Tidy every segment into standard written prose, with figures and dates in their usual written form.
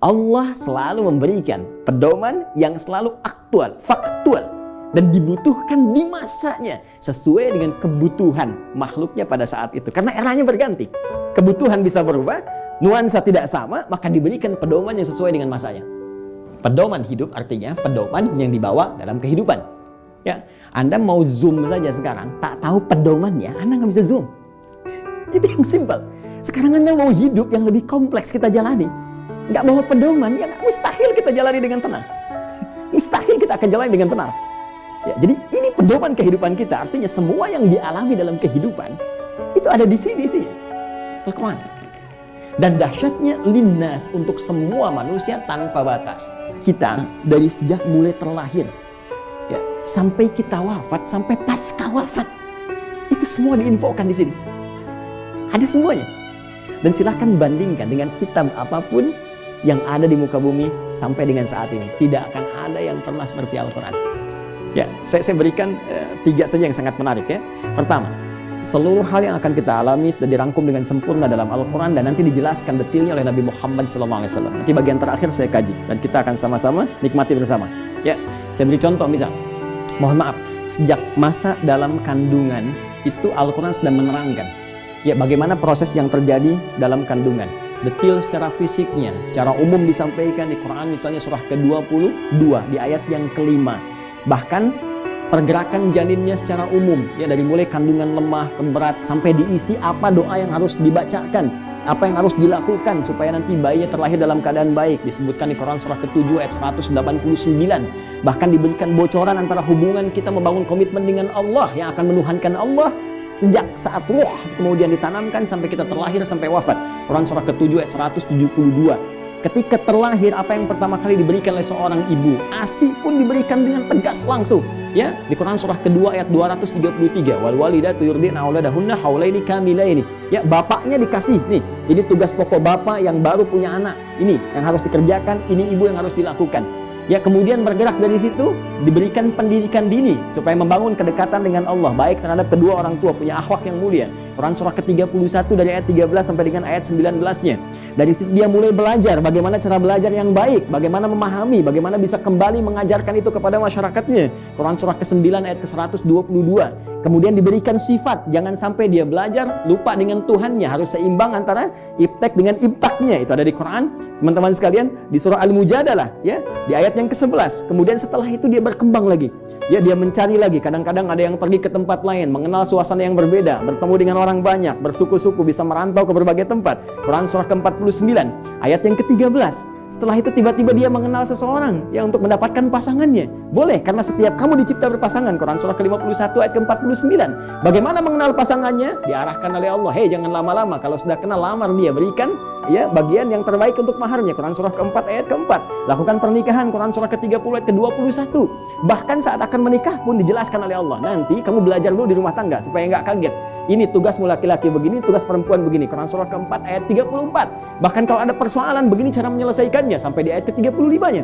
Allah selalu memberikan pedoman yang selalu aktual, faktual, dan dibutuhkan di masanya sesuai dengan kebutuhan makhluknya pada saat itu. Karena eranya berganti, kebutuhan bisa berubah, nuansa tidak sama, maka diberikan pedoman yang sesuai dengan masanya. Pedoman hidup artinya pedoman yang dibawa dalam kehidupan. Ya, Anda mau zoom saja sekarang, tak tahu pedomannya, Anda nggak bisa zoom. Itu yang simpel. Sekarang Anda mau hidup yang lebih kompleks kita jalani, nggak bawa pedoman, ya mustahil kita jalani dengan tenang. Mustahil kita akan jalani dengan tenang. Ya, jadi ini pedoman kehidupan kita, artinya semua yang dialami dalam kehidupan itu ada di sini sih, Al-Quran. Dan dahsyatnya linnas, untuk semua manusia tanpa batas. Kita dari sejak mulai terlahir, ya, sampai kita wafat, sampai pasca wafat, itu semua diinfokan di sini. Ada semuanya. Dan silahkan bandingkan dengan kitab apapun yang ada di muka bumi sampai dengan saat ini. Tidak akan ada yang pernah seperti Al-Quran. Ya, saya berikan 3 saja yang sangat menarik ya. Pertama, seluruh hal yang akan kita alami sudah dirangkum dengan sempurna dalam Al-Quran dan nanti dijelaskan detailnya oleh Nabi Muhammad SAW. Nanti bagian terakhir saya kaji dan kita akan sama-sama nikmati bersama. Ya, saya beri contoh misal, mohon maaf, sejak masa dalam kandungan itu Al-Quran sudah menerangkan ya bagaimana proses yang terjadi dalam kandungan. Detail secara fisiknya, secara umum disampaikan di Quran, misalnya surah ke-22 di ayat yang ke-5. Bahkan pergerakan janinnya secara umum, ya dari mulai kandungan lemah ke berat sampai diisi apa doa yang harus dibacakan, apa yang harus dilakukan supaya nanti bayinya terlahir dalam keadaan baik, disebutkan di Quran surah ke-7 ayat 189. Bahkan diberikan bocoran antara hubungan kita membangun komitmen dengan Allah yang akan menuhankan Allah sejak saat ruh kemudian ditanamkan sampai kita terlahir sampai wafat. Quran surah ke-7 ayat 172. Ketika terlahir, apa yang pertama kali diberikan oleh seorang ibu? ASI pun diberikan dengan tegas langsung. Ya, di Quran surah kedua ayat 233. Wal walidatu yurdina auladahunna haulaini kamilaini. Ya, bapaknya dikasih. Nih, ini tugas pokok bapak yang baru punya anak. Ini yang harus dikerjakan, ini ibu yang harus dilakukan. Ya, kemudian bergerak dari situ, diberikan pendidikan dini supaya membangun kedekatan dengan Allah, baik terhadap kedua orang tua, punya akhlak yang mulia. Quran surah ke-31 dari ayat 13 sampai dengan ayat 19-nya. Dari situ dia mulai belajar bagaimana cara belajar yang baik, bagaimana memahami, bagaimana bisa kembali mengajarkan itu kepada masyarakatnya. Quran surah ke-9 ayat ke-122. Kemudian diberikan sifat, jangan sampai dia belajar lupa dengan Tuhannya, harus seimbang antara iptek dengan imtaknya. Itu ada di Quran, teman-teman sekalian, di surah Al-Mujadalah, ya, di ayat yang ke-11. Kemudian setelah itu dia berkembang lagi. Ya, dia mencari lagi. Kadang-kadang ada yang pergi ke tempat lain, mengenal suasana yang berbeda, bertemu dengan orang banyak, bersuku-suku, bisa merantau ke berbagai tempat. Quran surah ke-49, ayat yang ke-13. Setelah itu tiba-tiba dia mengenal seseorang ya untuk mendapatkan pasangannya. Boleh, karena setiap kamu dicipta berpasangan. Quran surah ke-51 ayat ke-49. Bagaimana mengenal pasangannya? Diarahkan oleh Allah. Hei, jangan lama-lama. Kalau sudah kenal, lamar dia. Berikan ya bagian yang terbaik untuk maharnya. Quran surah ke-4 ayat ke-4. Lakukan pernikahan. Quran surah ke-30 ayat ke-21. Bahkan saat akan menikah pun dijelaskan oleh Allah. Nanti kamu belajar dulu di rumah tangga supaya nggak kaget. Ini tugasmu laki-laki begini, tugas perempuan begini. Quran surah ke-4 ayat 34. Bahkan kalau ada persoalan begini cara menyelesaikannya sampai di ayat ke-35-nya.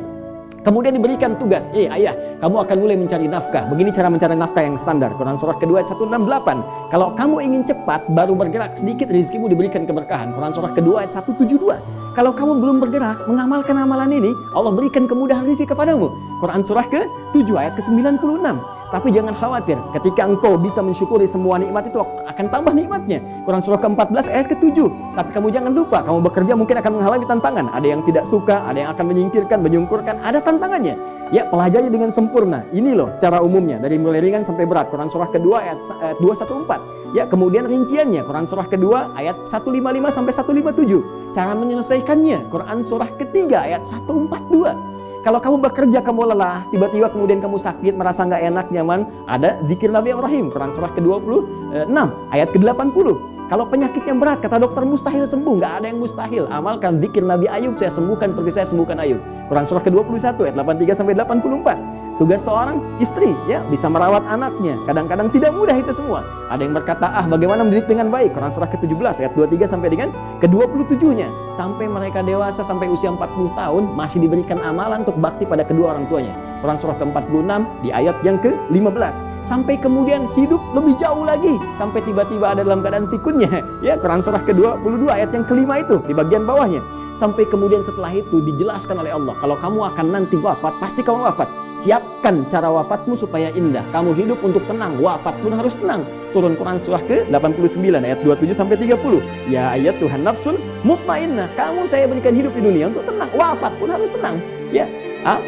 Kemudian diberikan tugas, ayah, kamu akan mulai mencari nafkah. Begini cara mencari nafkah yang standar. Quran surah kedua ayat 168. Kalau kamu ingin cepat, baru bergerak sedikit, rezekimu diberikan keberkahan. Quran surah kedua ayat 172. Kalau kamu belum bergerak, mengamalkan amalan ini, Allah berikan kemudahan rezeki kepadamu. Quran surah ke-7 ayat ke-96. Tapi jangan khawatir, ketika engkau bisa mensyukuri semua nikmat itu akan tambah nikmatnya. Quran surah ke-14 ayat ke-7. Tapi kamu jangan lupa, kamu bekerja mungkin akan mengalami tantangan. Ada yang tidak suka, ada yang akan menyingkirkan, menyungkurkan, ada tantangannya. Ya, pelajari dengan sempurna. Ini loh secara umumnya dari mulai ringan sampai berat. Quran surah kedua ayat 214. Ya, kemudian rinciannya Quran surah kedua ayat 155 sampai 157. Cara menyelesaikannya Quran surah ketiga ayat 142. Kalau kamu bekerja, kamu lelah, tiba-tiba kemudian kamu sakit, merasa nggak enak, nyaman, ada zikir Nabi Ibrahim, Quran surah ke-26, ayat ke-80. Kalau penyakitnya berat, kata dokter mustahil sembuh, nggak ada yang mustahil. Amalkan zikir Nabi Ayub, saya sembuhkan seperti saya sembuhkan Ayub. Quran surah ke-21 ayat 83 sampai 84. Tugas seorang istri ya bisa merawat anaknya. Kadang-kadang tidak mudah itu semua. Ada yang berkata, bagaimana mendidik dengan baik? Quran surah ke-17 ayat 23 sampai dengan ke-27-nya. Sampai mereka dewasa sampai usia 40 tahun masih diberikan amalan untuk bakti pada kedua orang tuanya. Quran surah ke-46 di ayat yang ke-15. Sampai kemudian hidup lebih jauh lagi sampai tiba-tiba ada dalam keadaan pikunnya. Ya, Quran surah ke-22 ayat yang kelima itu di bagian bawahnya. Sampai kemudian setelah itu dijelaskan oleh Allah, kalau kamu akan nanti wafat, pasti kamu wafat. Siapkan cara wafatmu supaya indah. Kamu hidup untuk tenang, wafat pun harus tenang. Turun Quran surah ke-89 ayat 27 sampai 30. Ya ayat Tuhan nafsun mutmainnah. Kamu saya berikan hidup di dunia untuk tenang, wafat pun harus tenang. Ya.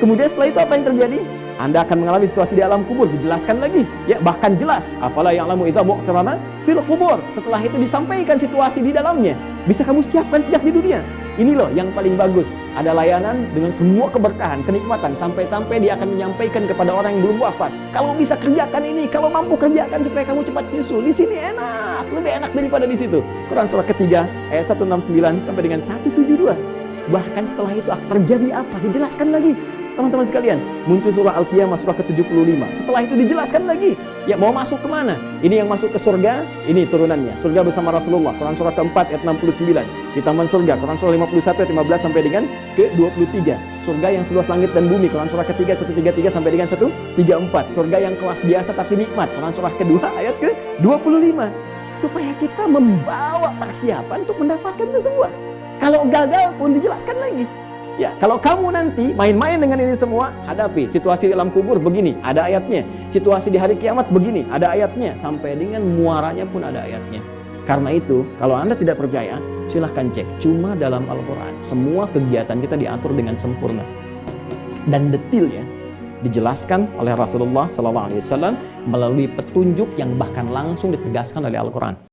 Kemudian setelah itu apa yang terjadi? Anda akan mengalami situasi di alam kubur, dijelaskan lagi. Ya, bahkan jelas. Afala ya'lamu idza bu'thirana fil qubur. Setelah itu disampaikan situasi di dalamnya. Bisa kamu siapkan sejak di dunia. Ini loh yang paling bagus. Ada layanan dengan semua keberkahan, kenikmatan. Sampai-sampai dia akan menyampaikan kepada orang yang belum wafat. Kalau bisa kerjakan ini, kalau mampu kerjakan supaya kamu cepat nyusul. Di sini enak, lebih enak daripada di situ. Quran surah ketiga ayat 169 sampai dengan 172. Bahkan setelah itu terjadi apa? Dijelaskan lagi. Teman-teman sekalian, muncul surah Al-Qiyamah surah ke-75. Setelah itu dijelaskan lagi. Ya, mau masuk kemana? Ini yang masuk ke surga, ini turunannya. Surga bersama Rasulullah. Quran surah ke-4 ayat 69. Di taman surga. Quran surah 51 ayat 15 sampai dengan ke-23. Surga yang seluas langit dan bumi. Quran surah ke-3 133 sampai dengan 134. Surga yang kelas biasa tapi nikmat. Quran surah ke-2 ayat ke-25. Supaya kita membawa persiapan untuk mendapatkan itu semua. Kalau gagal pun dijelaskan lagi. Ya, kalau kamu nanti main-main dengan ini semua, hadapi situasi di alam kubur begini, ada ayatnya. Situasi di hari kiamat begini, ada ayatnya. Sampai dengan muaranya pun ada ayatnya. Karena itu, kalau Anda tidak percaya, silahkan cek. Cuma dalam Al-Quran, semua kegiatan kita diatur dengan sempurna. Dan detailnya dijelaskan oleh Rasulullah SAW melalui petunjuk yang bahkan langsung ditegaskan oleh Al-Quran.